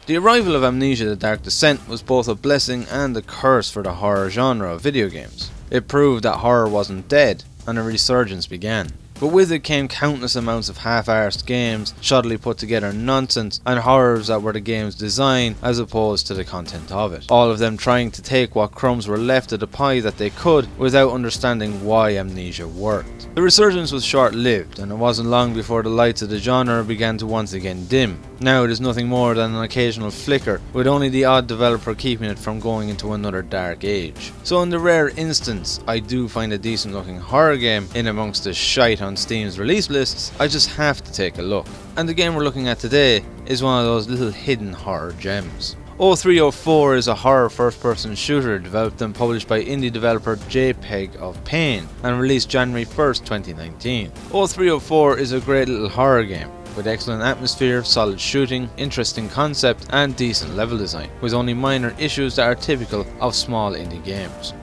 The arrival of Amnesia: The Dark Descent was both a blessing and a curse for the horror genre of video games. It proved that horror wasn't dead, and a resurgence began. But with it came countless amounts of half-arsed games, shoddily put together nonsense, and horrors that were the game's design as opposed to the content of it. All of them trying to take what crumbs were left of the pie that they could without understanding why Amnesia worked. The resurgence was short-lived, and it wasn't long before the lights of the genre began to once again dim. Now it is nothing more than an occasional flicker, with only the odd developer keeping it from going into another dark age. So in the rare instance I do find a decent looking horror game in amongst the shite on Steam's release lists, I just have to take a look. And the game we're looking at today is one of those little hidden horror gems. 0304 is a horror first-person shooter developed and published by indie developer JPEG of Pain and released January 1st, 2019. 0304 is a great little horror game with excellent atmosphere, solid shooting, interesting concept and decent level design, with only minor issues that are typical of small indie games.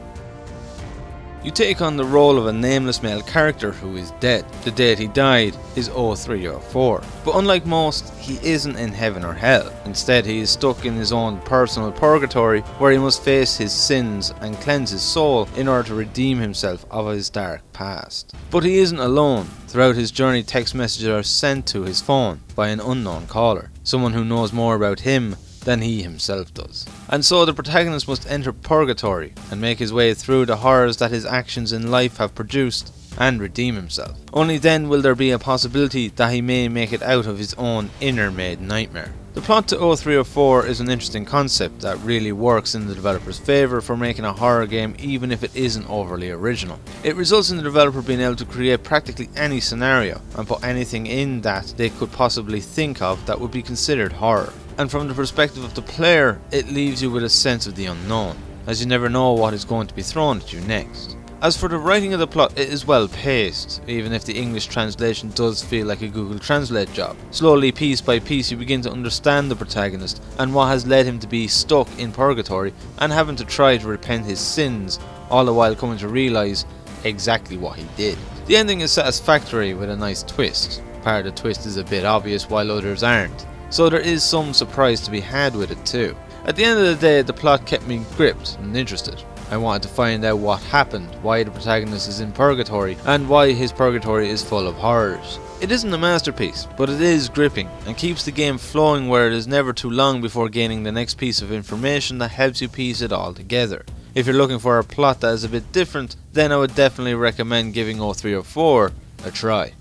You take on the role of a nameless male character who is dead. The date he died is 0304. But unlike most, he isn't in heaven or hell. Instead, he is stuck in his own personal purgatory where he must face his sins and cleanse his soul in order to redeem himself of his dark past. But he isn't alone. Throughout his journey, text messages are sent to his phone by an unknown caller, someone who knows more about him than he himself does. And so the protagonist must enter purgatory and make his way through the horrors that his actions in life have produced and redeem himself. Only then will there be a possibility that he may make it out of his own inner made nightmare. The plot to 0304 is an interesting concept that really works in the developer's favour for making a horror game even if it isn't overly original. It results in the developer being able to create practically any scenario and put anything in that they could possibly think of that would be considered horror. And from the perspective of the player, it leaves you with a sense of the unknown, as you never know what is going to be thrown at you next. As for the writing of the plot, it is well paced, even if the English translation does feel like a Google Translate job. Slowly, piece by piece, you begin to understand the protagonist and what has led him to be stuck in purgatory and having to try to repent his sins, all the while coming to realise exactly what he did. The ending is satisfactory with a nice twist. Part of the twist is a bit obvious while others aren't, so there is some surprise to be had with it too. At the end of the day, the plot kept me gripped and interested. I wanted to find out what happened, why the protagonist is in purgatory, and why his purgatory is full of horrors. It isn't a masterpiece, but it is gripping and keeps the game flowing where it is never too long before gaining the next piece of information that helps you piece it all together. If you're looking for a plot that is a bit different, then I would definitely recommend giving 0304 a try.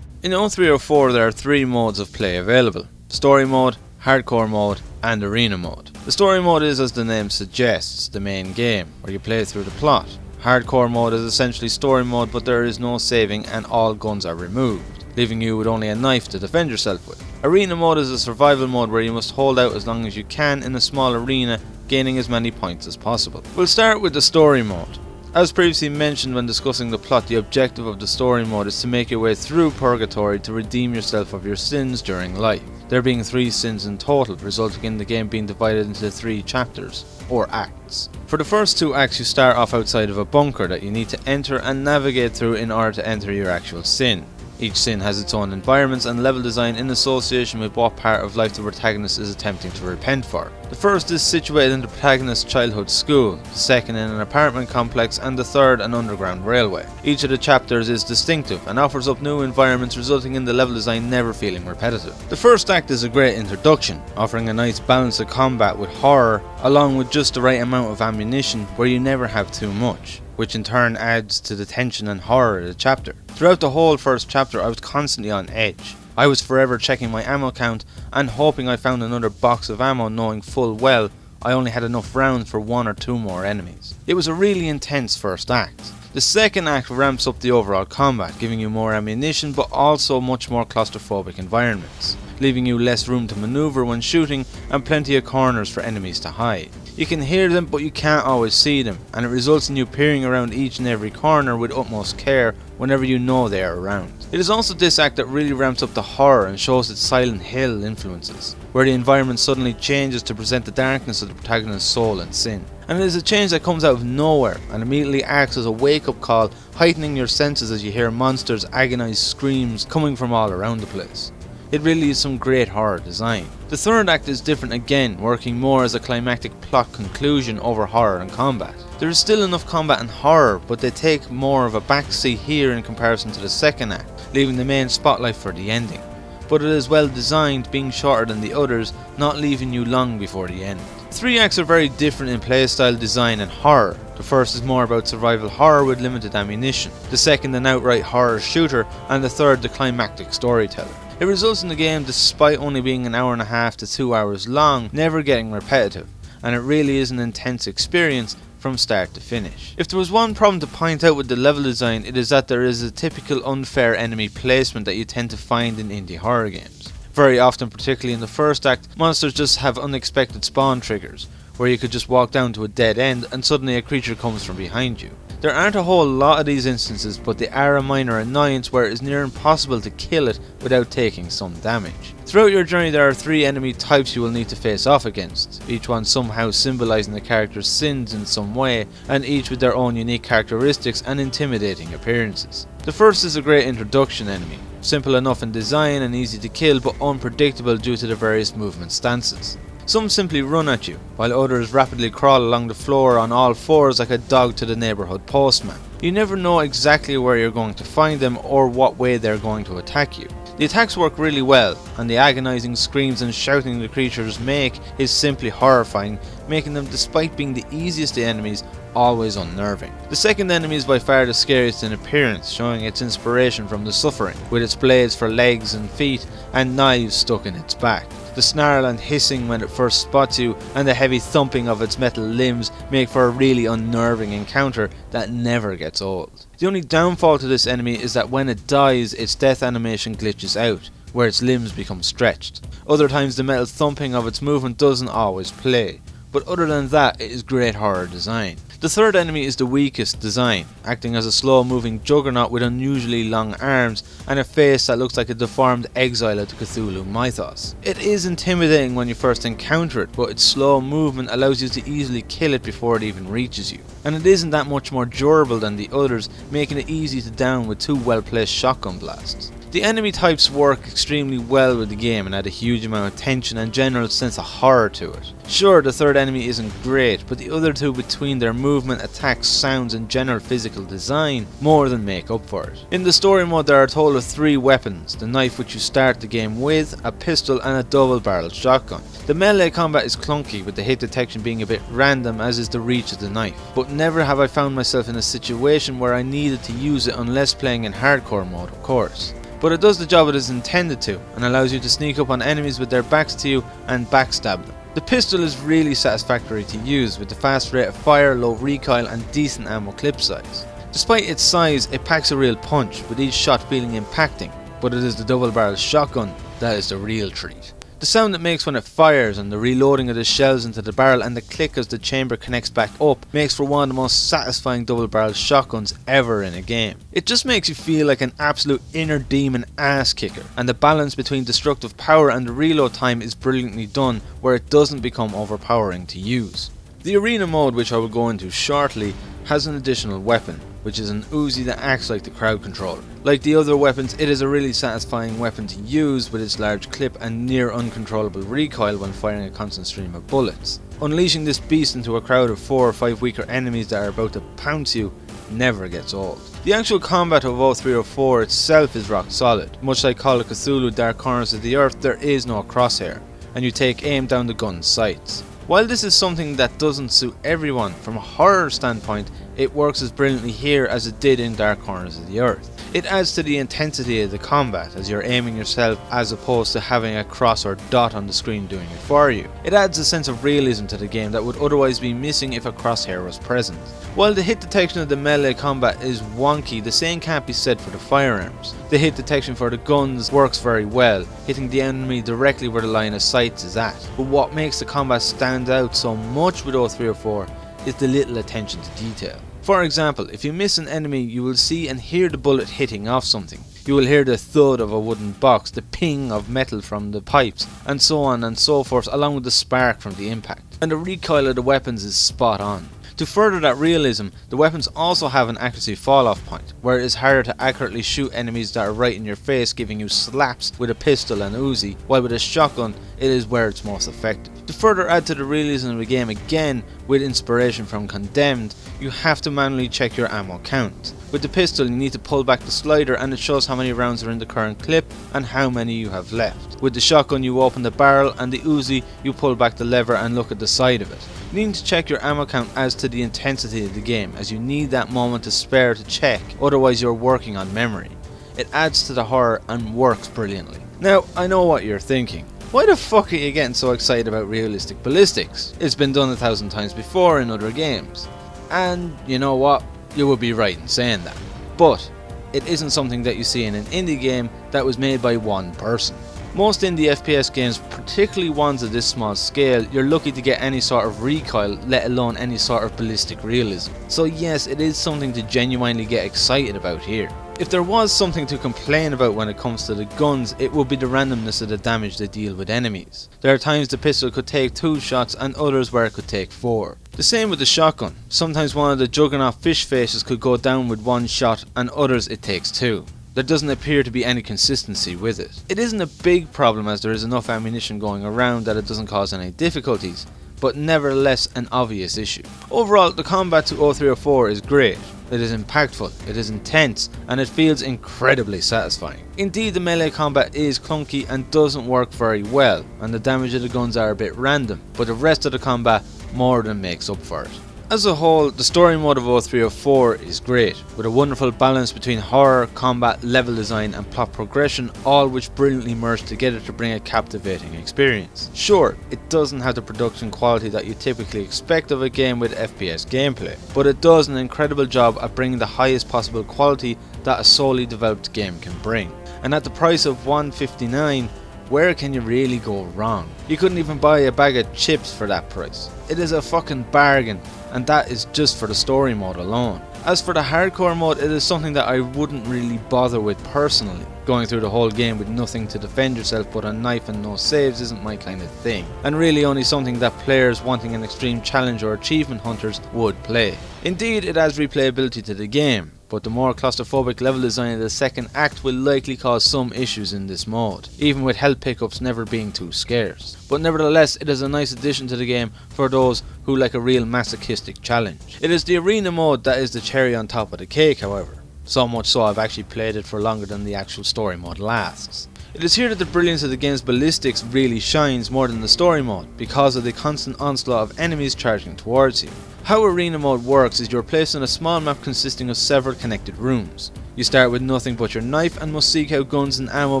In 0304 there are 3 modes of play available: story mode, hardcore mode and arena mode. The story mode is, as the name suggests, the main game, where you play through the plot. Hardcore mode is essentially story mode, but there is no saving and all guns are removed, leaving you with only a knife to defend yourself with. Arena mode is a survival mode where you must hold out as long as you can in a small arena, gaining as many points as possible. We'll start with the story mode. As previously mentioned when discussing the plot, the objective of the story mode is to make your way through purgatory to redeem yourself of your sins during life. There being 3 sins in total, resulting in the game being divided into 3 chapters, or acts. For the first 2 acts you start off outside of a bunker that you need to enter and navigate through in order to enter your actual sin. Each sin has its own environments and level design in association with what part of life the protagonist is attempting to repent for. The first is situated in the protagonist's childhood school, the second in an apartment complex, and the third an underground railway. Each of the chapters is distinctive and offers up new environments, resulting in the level design never feeling repetitive. The first act is a great introduction, offering a nice balance of combat with horror, along with just the right amount of ammunition where you never have too much, which in turn adds to the tension and horror of the chapter. Throughout the whole first chapter I was constantly on edge. I was forever checking my ammo count and hoping I found another box of ammo, knowing full well I only had enough rounds for 1 or 2 more enemies. It was a really intense first act. The second act ramps up the overall combat, giving you more ammunition but also much more claustrophobic environments, leaving you less room to maneuver when shooting and plenty of corners for enemies to hide. You can hear them but you can't always see them, and it results in you peering around each and every corner with utmost care whenever you know they are around. It is also this act that really ramps up the horror and shows its Silent Hill influences, where the environment suddenly changes to present the darkness of the protagonist's soul and sin. And it is a change that comes out of nowhere and immediately acts as a wake-up call, heightening your senses as you hear monsters' agonized screams coming from all around the place. It really is some great horror design. The third act is different again, working more as a climactic plot conclusion over horror and combat. There is still enough combat and horror, but they take more of a backseat here in comparison to the second act, leaving the main spotlight for the ending. But it is well designed, being shorter than the others, not leaving you long before the end. Three acts are very different in playstyle, design and horror. The first is more about survival horror with limited ammunition, the second an outright horror shooter, and the third the climactic storyteller. It results in the game, despite only being an hour and a half to 2 hours long, never getting repetitive, and it really is an intense experience from start to finish. If there was one problem to point out with the level design, it is that there is a typical unfair enemy placement that you tend to find in indie horror games. Very often, particularly in the first act, monsters just have unexpected spawn triggers, where you could just walk down to a dead end and suddenly a creature comes from behind you. There aren't a whole lot of these instances, but they are a minor annoyance where it is near impossible to kill it without taking some damage. Throughout your journey there are 3 enemy types you will need to face off against, each one somehow symbolising the character's sins in some way, and each with their own unique characteristics and intimidating appearances. The first is a great introduction enemy, simple enough in design and easy to kill, but unpredictable due to the various movement stances. Some simply run at you, while others rapidly crawl along the floor on all fours like a dog to the neighbourhood postman. You never know exactly where you're going to find them or what way they're going to attack you. The attacks work really well, and the agonising screams and shouting the creatures make is simply horrifying, making them, despite being the easiest enemies, always unnerving. The second enemy is by far the scariest in appearance, showing its inspiration from the Suffering, with its blades for legs and feet and knives stuck in its back. The snarl and hissing when it first spots you and the heavy thumping of its metal limbs make for a really unnerving encounter that never gets old. The only downfall to this enemy is that when it dies, its death animation glitches out, where its limbs become stretched. Other times the metal thumping of its movement doesn't always play, but other than that it is great horror design. The third enemy is the weakest design, acting as a slow moving juggernaut with unusually long arms and a face that looks like a deformed exile of the Cthulhu mythos. It is intimidating when you first encounter it, but its slow movement allows you to easily kill it before it even reaches you. And it isn't that much more durable than the others, making it easy to down with 2 well placed shotgun blasts. The enemy types work extremely well with the game and add a huge amount of tension and general sense of horror to it. Sure, the third enemy isn't great, but the other 2, between their movement, attacks, sounds and general physical design, more than make up for it. In the story mode there are a total of 3 weapons: the knife which you start the game with, a pistol and a double-barreled shotgun. The melee combat is clunky, with the hit detection being a bit random, as is the reach of the knife, but never have I found myself in a situation where I needed to use it unless playing in hardcore mode, of course. But it does the job it is intended to, and allows you to sneak up on enemies with their backs to you and backstab them. The pistol is really satisfactory to use, with the fast rate of fire, low recoil and decent ammo clip size. Despite its size, it packs a real punch, with each shot feeling impacting, but it is the double-barreled shotgun that is the real treat. The sound it makes when it fires, and the reloading of the shells into the barrel and the click as the chamber connects back up, makes for one of the most satisfying double-barreled shotguns ever in a game. It just makes you feel like an absolute inner demon ass kicker, and the balance between destructive power and the reload time is brilliantly done, where it doesn't become overpowering to use. The arena mode, which I will go into shortly, has an additional weapon, which is an Uzi that acts like the crowd controller. Like the other weapons, it is a really satisfying weapon to use, with its large clip and near uncontrollable recoil when firing a constant stream of bullets. Unleashing this beast into a crowd of 4 or 5 weaker enemies that are about to pounce you never gets old. The actual combat of 0304 itself is rock solid. Much like Call of Cthulhu Dark Corners of the Earth, there is no crosshair, and you take aim down the gun's sights. While this is something that doesn't suit everyone, from a horror standpoint, it works as brilliantly here as it did in Dark Corners of the Earth. It adds to the intensity of the combat, as you're aiming yourself as opposed to having a cross or dot on the screen doing it for you. It adds a sense of realism to the game that would otherwise be missing if a crosshair was present. While the hit detection of the melee combat is wonky, the same can't be said for the firearms. The hit detection for the guns works very well, hitting the enemy directly where the line of sight is at. But what makes the combat stand out so much with 0304 is the little attention to detail. For example, if you miss an enemy, you will see and hear the bullet hitting off something. You will hear the thud of a wooden box, the ping of metal from the pipes, and so on and so forth, along with the spark from the impact. And the recoil of the weapons is spot on. To further that realism, the weapons also have an accuracy fall-off point, where it is harder to accurately shoot enemies that are right in your face, giving you slaps with a pistol and Uzi, while with a shotgun it is where it's most effective. To further add to the realism of the game, again with inspiration from Condemned, you have to manually check your ammo count. With the pistol you need to pull back the slider and it shows how many rounds are in the current clip and how many you have left. With the shotgun you open the barrel, and the Uzi you pull back the lever and look at the side of it. You need to check your ammo count as to the intensity of the game, as you need that moment to spare to check, otherwise you're working on memory. It adds to the horror and works brilliantly. Now I know what you're thinking. Why the fuck are you getting so excited about realistic ballistics? It's been done 1,000 times before in other games. And you know what? You would be right in saying that. But it isn't something that you see in an indie game that was made by one person. Most indie FPS games, particularly ones of this small scale, you're lucky to get any sort of recoil, let alone any sort of ballistic realism. So yes, it is something to genuinely get excited about here. If there was something to complain about when it comes to the guns, it would be the randomness of the damage they deal with enemies. There are times the pistol could take 2 shots and others where it could take 4. The same with the shotgun. Sometimes one of the juggernaut fish faces could go down with 1 shot and others it takes 2. There doesn't appear to be any consistency with it. It isn't a big problem as there is enough ammunition going around that it doesn't cause any difficulties, but nevertheless an obvious issue. Overall, the combat to 0304 is great. It is impactful, it is intense, and it feels incredibly satisfying. Indeed, the melee combat is clunky and doesn't work very well, and the damage of the guns are a bit random, but the rest of the combat more than makes up for it. As a whole, the story mode of 0304 is great, with a wonderful balance between horror, combat, level design and plot progression, all which brilliantly merge together to bring a captivating experience. Sure, it doesn't have the production quality that you typically expect of a game with FPS gameplay, but it does an incredible job at bringing the highest possible quality that a solely developed game can bring. And at the price of $159, where can you really go wrong? You couldn't even buy a bag of chips for that price. It is a fucking bargain, and that is just for the story mode alone. As for the hardcore mode, it is something that I wouldn't really bother with personally. Going through the whole game with nothing to defend yourself but a knife and no saves isn't my kind of thing, and really only something that players wanting an extreme challenge or achievement hunters would play. Indeed, it adds replayability to the game, but the more claustrophobic level design of the second act will likely cause some issues in this mode, even with health pickups never being too scarce. But nevertheless, it is a nice addition to the game for those who like a real masochistic challenge. It is the arena mode that is the cherry on top of the cake, however. So much so I've actually played it for longer than the actual story mode lasts. It is here that the brilliance of the game's ballistics really shines more than the story mode, because of the constant onslaught of enemies charging towards you. How arena mode works is you are placed on a small map consisting of several connected rooms. You start with nothing but your knife and must seek out guns and ammo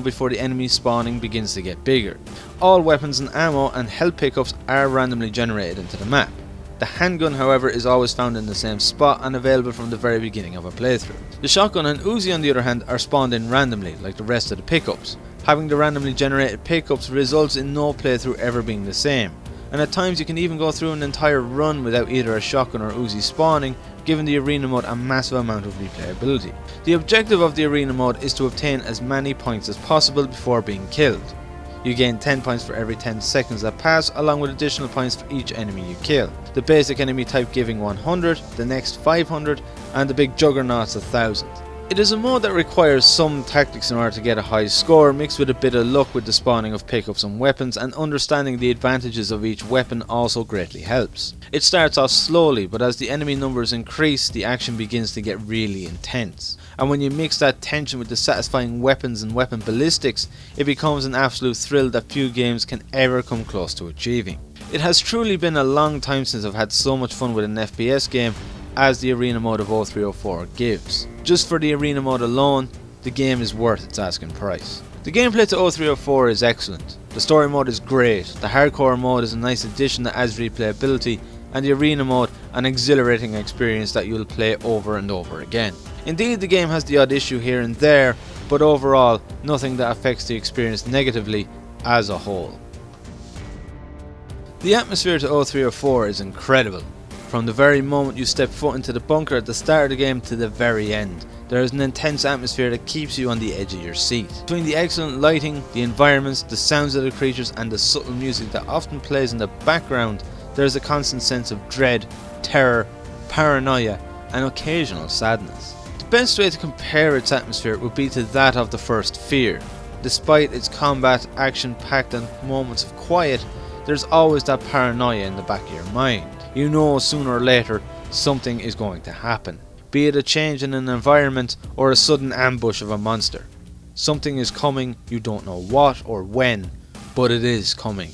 before the enemy spawning begins to get bigger. All weapons and ammo and health pickups are randomly generated into the map. The handgun, however, is always found in the same spot and available from the very beginning of a playthrough. The shotgun and Uzi, on the other hand, are spawned in randomly, like the rest of the pickups. Having the randomly generated pickups results in no playthrough ever being the same, and at times you can even go through an entire run without either a shotgun or Uzi spawning, giving the arena mode a massive amount of replayability. The objective of the arena mode is to obtain as many points as possible before being killed. You gain 10 points for every 10 seconds that pass, along with additional points for each enemy you kill. The basic enemy type giving 100, the next 500, and the big juggernauts 1000. It is a mode that requires some tactics in order to get a high score, mixed with a bit of luck with the spawning of pickups and weapons, and understanding the advantages of each weapon also greatly helps. It starts off slowly, but as the enemy numbers increase, the action begins to get really intense. And when you mix that tension with the satisfying weapons and weapon ballistics, it becomes an absolute thrill that few games can ever come close to achieving. It has truly been a long time since I've had so much fun with an FPS game as the arena mode of 0304 gives. Just for the arena mode alone, the game is worth its asking price. The gameplay to 0304 is excellent, the story mode is great, the hardcore mode is a nice addition that adds replayability, and the arena mode an exhilarating experience that you'll play over and over again. Indeed, the game has the odd issue here and there, but overall nothing that affects the experience negatively as a whole. The atmosphere to 0304 is incredible. From the very moment you step foot into the bunker at the start of the game to the very end, there is an intense atmosphere that keeps you on the edge of your seat. Between the excellent lighting, the environments, the sounds of the creatures and the subtle music that often plays in the background, there is a constant sense of dread, terror paranoia, and occasional sadness. The best way to compare its atmosphere would be to that of the first Fear. Despite its combat, action-packed and moments of quiet, there's always that paranoia in the back of your mind. You know sooner or later something is going to happen, be it a change in an environment or a sudden ambush of a monster. Something is coming, you don't know what or when, but it is coming,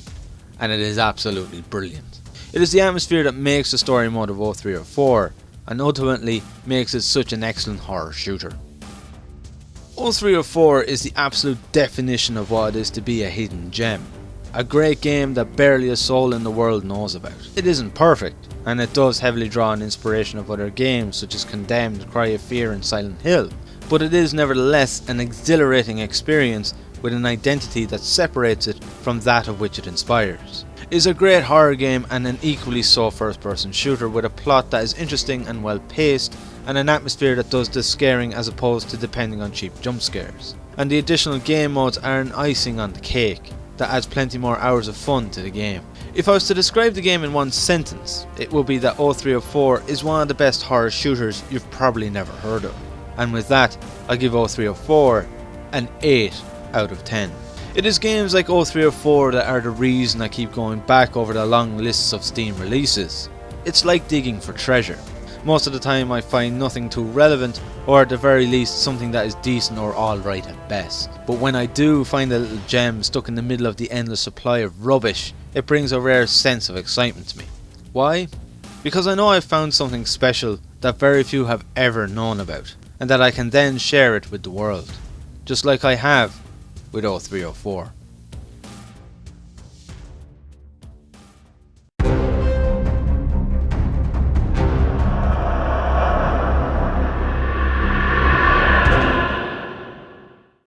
and it is absolutely brilliant. It is the atmosphere that makes the story mode of 0304, and ultimately makes it such an excellent horror shooter. 0304 is the absolute definition of what it is to be a hidden gem. A great game that barely a soul in the world knows about. It isn't perfect, and it does heavily draw on inspiration of other games such as Condemned, Cry of Fear and Silent Hill, but it is nevertheless an exhilarating experience with an identity that separates it from that of which it inspires. It is a great horror game and an equally so first-person shooter with a plot that is interesting and well paced, and an atmosphere that does the scaring as opposed to depending on cheap jump scares. And the additional game modes are an icing on the cake that adds plenty more hours of fun to the game. If I was to describe the game in one sentence, it would be that 0304 is one of the best horror shooters you've probably never heard of. And with that, I'll give 0304 an 8 out of 10. It is games like 0304 that are the reason I keep going back over the long lists of Steam releases. It's like digging for treasure. Most of the time I find nothing too relevant, or at the very least something that is decent or alright at best. But when I do find a little gem stuck in the middle of the endless supply of rubbish, it brings a rare sense of excitement to me. Why? Because I know I've found something special that very few have ever known about, and that I can then share it with the world. Just like I have with 0304.